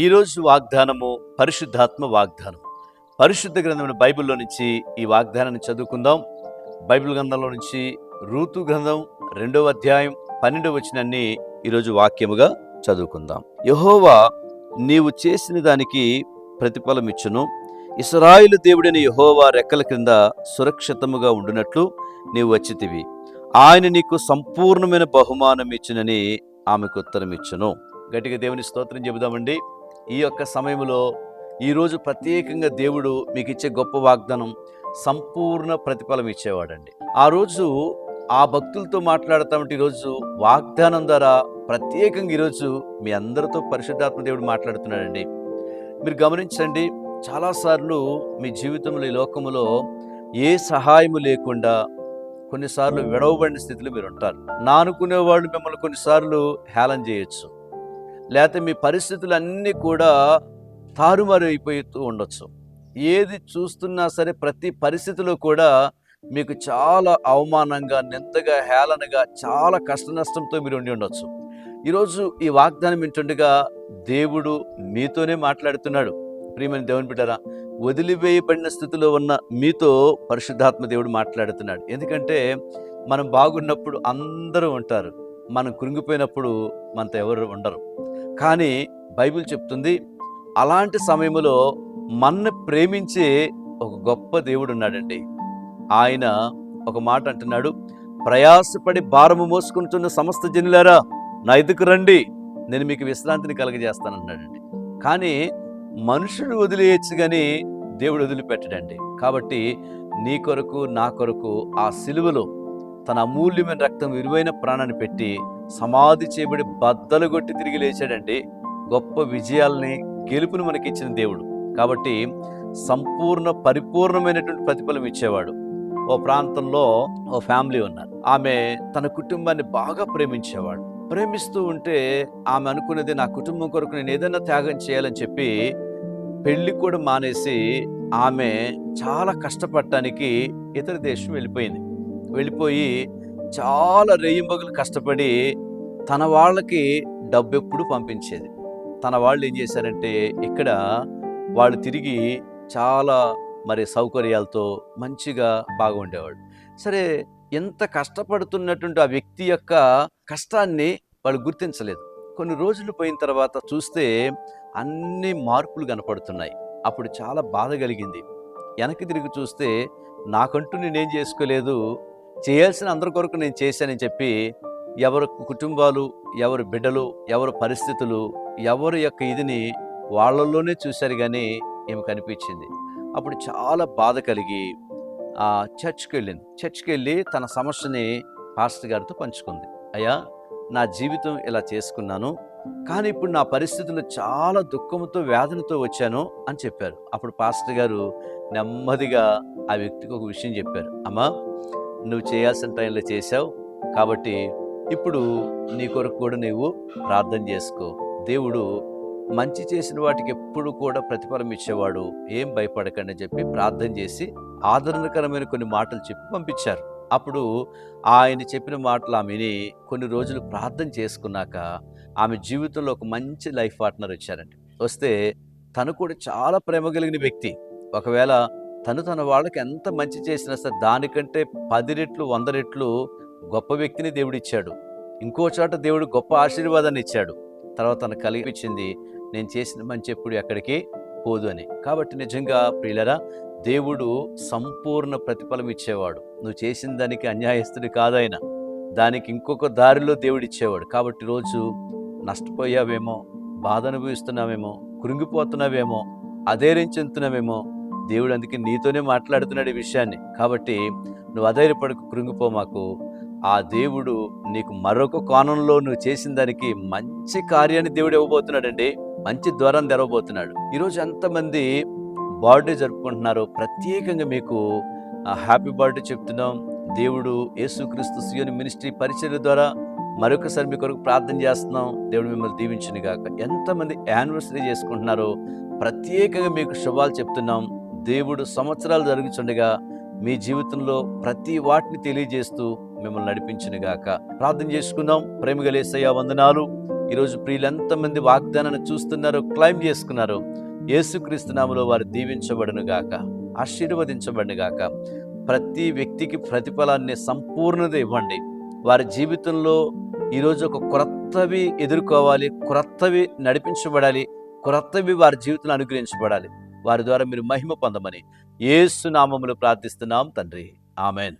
ఈరోజు వాగ్దానము పరిశుద్ధాత్మ వాగ్దానం. పరిశుద్ధ గ్రంథమైన బైబిల్లో నుంచి ఈ వాగ్దానాన్ని చదువుకుందాం. బైబిల్ గ్రంథంలో నుంచి రూతు గ్రంథం 2వ అధ్యాయం 12వ వచనాన్ని ఈరోజు వాక్యముగా చదువుకుందాం. యెహోవా నీవు చేసిన దానికి ప్రతిఫలం ఇచ్చును. ఇశ్రాయేలు దేవుడైన యెహోవా రెక్కల క్రింద సురక్షితముగా ఉండునట్లు నీవు వచ్చితివి. ఆయన నీకు సంపూర్ణమైన బహుమానం ఇచ్చునని ఆమెకు ఉత్తరం ఇచ్చును. గట్టిగా దేవుని స్తోత్రం చెబుదామండి. ఈ యొక్క సమయంలో ఈరోజు ప్రత్యేకంగా దేవుడు మీకు ఇచ్చే గొప్ప వాగ్దానం సంపూర్ణ ప్రతిఫలం ఇచ్చేవాడండి. ఆ రోజు ఆ భక్తులతో మాట్లాడతామంటే ఈరోజు వాగ్దానం ద్వారా ప్రత్యేకంగా ఈరోజు మీ అందరితో పరిశుద్ధాత్మ దేవుడు మాట్లాడుతున్నాడండి. మీరు గమనించండి, చాలాసార్లు మీ జీవితంలో ఈ లోకములో ఏ సహాయము లేకుండా కొన్నిసార్లు విడవబడిన స్థితిలో మీరు ఉంటారు. నా అనుకునేవాళ్ళు మిమ్మల్ని కొన్నిసార్లు హేళన చేయొచ్చు, లేకపోతే మీ పరిస్థితులు అన్నీ కూడా తారుమారు అయిపోతూ ఉండొచ్చు. ఏది చూస్తున్నా సరే ప్రతి పరిస్థితిలో కూడా మీకు చాలా అవమానంగా, నిందగా, హేళనగా, చాలా కష్ట నష్టంతో మీరు ఉండి ఉండొచ్చు. ఈరోజు ఈ వాగ్దానం వింటుండగా దేవుడు మీతోనే మాట్లాడుతున్నాడు. ప్రియమైన దేవుని బిడ్డలారా, వదిలివేయబడిన స్థితిలో ఉన్న మీతో పరిశుద్ధాత్మ దేవుడు మాట్లాడుతున్నాడు. ఎందుకంటే మనం బాగున్నప్పుడు అందరూ ఉంటారు, మనం కృంగిపోయినప్పుడు మనతో ఎవరు ఉండరు. కానీ బైబిల్ చెప్తుంది, అలాంటి సమయంలో మనల్ని ప్రేమించే ఒక గొప్ప దేవుడు ఉన్నాడండి. ఆయన ఒక మాట అంటున్నాడు, ప్రయాసపడి భారము మోసుకుంటున్న సమస్త జనులారా నా ఎదుకు రండి, నేను మీకు విశ్రాంతిని కలగజేస్తానన్నాడండి. కానీ మనుషుడు వదిలేయచ్చు కానీ దేవుడు వదిలిపెట్టడండి. కాబట్టి నీ కొరకు, నా కొరకు ఆ సిలువలో తన అమూల్యమైన రక్తం, విలువైన ప్రాణాన్ని పెట్టి సమాధి చేయబడి బద్దలు కొట్టి తిరిగి లేచాడండి. గొప్ప విజయాల్ని, గెలుపుని మనకిచ్చిన దేవుడు. కాబట్టి సంపూర్ణ పరిపూర్ణమైనటువంటి ప్రతిఫలం ఇచ్చేవాడు. ఓ ప్రాంతంలో ఓ ఫ్యామిలీ ఉన్నారు. ఆమె తన కుటుంబాన్ని బాగా ప్రేమించేవాడు. ప్రేమిస్తూ ఉంటే ఆమె అనుకున్నది, నా కుటుంబం కొరకు నేను ఏదైనా త్యాగం చేయాలని చెప్పి పెళ్లి కూడా మానేసి ఆమె చాలా కష్టపడటానికి ఇతర దేశం వెళ్ళిపోయి చాలా రేయింబగలు కష్టపడి తన వాళ్ళకి డబ్బు ఎప్పుడు పంపించేది. తన వాళ్ళు ఏం చేశారంటే, ఇక్కడ వాళ్ళు తిరిగి చాలా సౌకర్యాలతో మంచిగా బాగా ఉండేవాడు. సరే, ఎంత కష్టపడుతున్నటువంటి ఆ వ్యక్తి యొక్క కష్టాన్ని వాళ్ళు గుర్తించలేదు. కొన్ని రోజులు పోయిన తర్వాత చూస్తే అన్ని మార్పులు కనపడుతున్నాయి. అప్పుడు చాలా బాధ కలిగింది. వెనక్కి తిరిగి చూస్తే నాకంటూ నేనేం చేసుకోలేదు, చేయాల్సిన అందరి కొరకు నేను చేశానని చెప్పి ఎవరి కుటుంబాలు, ఎవరి బిడ్డలు, ఎవరి పరిస్థితులు, ఎవరి యొక్క ఇదిని వాళ్ళల్లోనే చూశారు కానీ ఏమి కనిపించింది. అప్పుడు చాలా బాధ కలిగి చర్చ్కి వెళ్ళి తన సమస్యని పాస్టర్ గారితో పంచుకుంది. అయ్యా, నా జీవితం ఇలా చేసుకున్నాను, కానీ ఇప్పుడు నా పరిస్థితులు చాలా దుఃఖంతో, వేదనతో వచ్చాను అని చెప్పారు. అప్పుడు పాస్టర్ గారు నెమ్మదిగా ఆ వ్యక్తికి ఒక విషయం చెప్పారు. అమ్మా, నువ్వు చేయాల్సిన టైంలో చేశావు, కాబట్టి ఇప్పుడు నీ కొరకు కూడా నువ్వు ప్రార్థన చేసుకో. దేవుడు మంచి చేసిన వాటికి ఎప్పుడు కూడా ప్రతిఫలం ఇచ్చేవాడు, ఏం భయపడకండి అని చెప్పి ప్రార్థన చేసి ఆదరణకరమైన కొన్ని మాటలు చెప్పి పంపించారు. అప్పుడు ఆయన చెప్పిన మాటలు ఆమెని కొన్ని రోజులు ప్రార్థన చేసుకున్నాక ఆమె జీవితంలో ఒక మంచి లైఫ్ పార్ట్నర్ వచ్చారండి. వస్తే తను కూడా చాలా ప్రేమ కలిగిన వ్యక్తి. ఒకవేళ తన వాళ్ళకి ఎంత మంచి చేసినా సరే దానికంటే 10 రెట్లు 100 రెట్లు గొప్ప వ్యక్తిని దేవుడు ఇచ్చాడు. ఇంకో చోట దేవుడు గొప్ప ఆశీర్వాదాన్ని ఇచ్చాడు. తర్వాత తనకు కలిగించింది, నేను చేసిన మంచి ఎప్పుడు ఎక్కడికి పోదు అని. కాబట్టి నిజంగా ప్రియులరా, దేవుడు సంపూర్ణ ప్రతిఫలం ఇచ్చేవాడు. నువ్వు చేసిన దానికి అన్యాయస్తుడు కాదాయన, దానికి ఇంకొక దారిలో దేవుడు ఇచ్చేవాడు. కాబట్టి రోజు నష్టపోయావేమో, బాధ అనుభవిస్తున్నావేమో, కృంగిపోతున్నావేమో, అధైర్యం చెందుతున్నావేమో, దేవుడు అందుకే నీతోనే మాట్లాడుతున్నాడు ఈ విషయాన్ని. కాబట్టి నువ్వు అధైర్యపడకు, కృంగిపోమాకు. ఆ దేవుడు నీకు మరొక కోణంలో నువ్వు చేసిన దానికి మంచి కార్యాన్ని దేవుడు ఇవ్వబోతున్నాడండి. మంచి ద్వారం తెరవబోతున్నాడు. ఈరోజు ఎంతమంది బర్త్డే జరుపుకుంటున్నారో ప్రత్యేకంగా మీకు హ్యాపీ బర్త్డే చెప్తున్నాం. దేవుడు యేసుక్రీస్తు సియోని మినిస్ట్రీ పరిచర్య ద్వారా మరొకసారి మీ కొరకు ప్రార్థన చేస్తున్నాం. దేవుడు మిమ్మల్ని దీవించును గాక. ఎంతమంది యానివర్సరీ చేసుకుంటున్నారో ప్రత్యేకంగా మీకు శుభాలు చెప్తున్నాం. దేవుడు సంవత్సరాలు జరుగుతుండగా మీ జీవితంలో ప్రతి వాటిని తెలియజేస్తూ మిమ్మల్ని నడిపించును గాక. ప్రార్థన చేసుకుందాం. ప్రేమగల యేసయ్యా, వందనాలు. ఈరోజు ప్రియులు ఎంతమంది వాగ్దానాన్ని చూస్తున్నారో, క్లైమ్ చేసుకున్నారో, యేసుక్రీస్తు నామములో వారు దీవించబడును గాక, ఆశీర్వదించబడును గాక. ప్రతి వ్యక్తికి ప్రతిఫలాన్ని సంపూర్ణత ఇవ్వండి. వారి జీవితంలో ఈరోజు ఒక క్రొత్తవి ఎదుర్కోవాలి, క్రొత్తవి నడిపించబడాలి, క్రొత్తవి వారి జీవితంలో అనుగ్రహించబడాలి. వారి ద్వారా మీరు మహిమ పొందమని యేసు నామములో ప్రార్థిస్తున్నాం తండ్రి. ఆమెన్.